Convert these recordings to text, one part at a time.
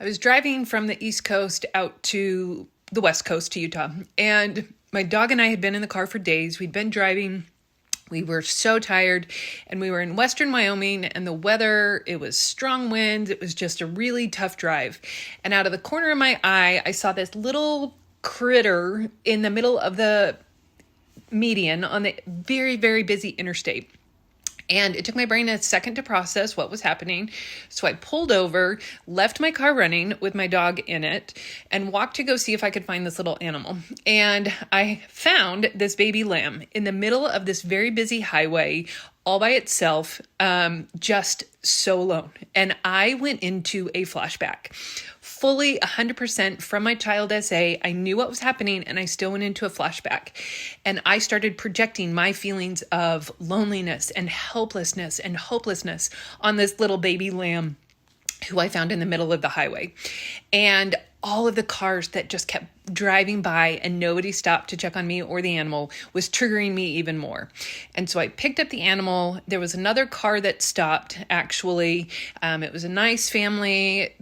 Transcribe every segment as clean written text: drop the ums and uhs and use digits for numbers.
I was driving from the East Coast out to the West Coast to Utah, and my dog and I had been in the car for days. We'd been driving. We were so tired, and we were in western Wyoming, and the weather, it was strong winds. It was just a really tough drive. And out of the corner of my eye, I saw this little critter in the middle of the median on the very, very busy interstate. And it took my brain a second to process what was happening. So I pulled over, left my car running with my dog in it, and walked to go see if I could find this little animal. And I found this baby lamb in the middle of this very busy highway, all by itself, just so alone. And I went into a flashback. Fully 100% from my child essay. I knew what was happening, and I still went into a flashback. And I started projecting my feelings of loneliness and helplessness and hopelessness on this little baby lamb who I found in the middle of the highway. And all of the cars that just kept driving by and nobody stopped to check on me or the animal was triggering me even more. And so I picked up the animal. There was another car that stopped, actually. It was a nice family.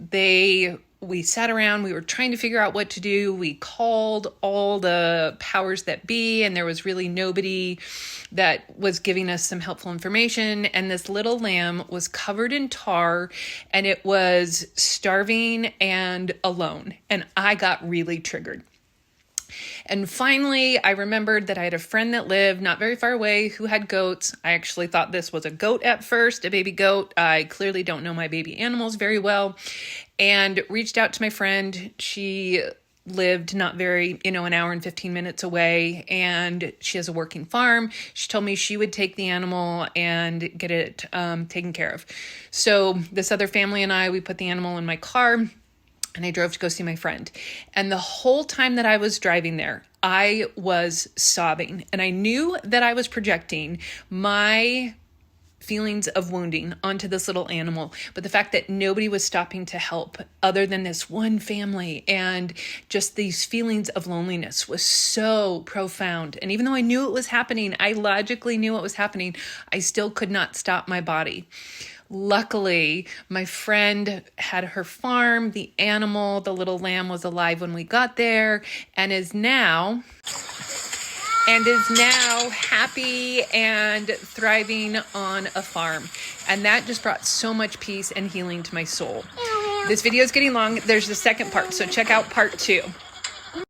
We sat around, we were trying to figure out what to do. We called all the powers that be, and there was really nobody that was giving us some helpful information. And this little lamb was covered in tar, and it was starving and alone. And I got really triggered. And finally, I remembered that I had a friend that lived not very far away who had goats. I actually thought this was a goat at first, a baby goat. I clearly don't know my baby animals very well, and reached out to my friend. She lived not very, an hour and 15 minutes away, and she has a working farm. She told me she would take the animal and get it taken care of. So this other family and I, we put the animal in my car, and I drove to go see my friend. And the whole time that I was driving there, I was sobbing. And I knew that I was projecting my feelings of wounding onto this little animal. But the fact that nobody was stopping to help other than this one family, and just these feelings of loneliness was so profound. And even though I knew it was happening, I logically knew what was happening, I still could not stop my body. Luckily, my friend had her farm. The animal, the little lamb, was alive when we got there and is now happy and thriving on a farm. And that just brought so much peace and healing to my soul. This video is getting long. There's the second part, so check out part 2.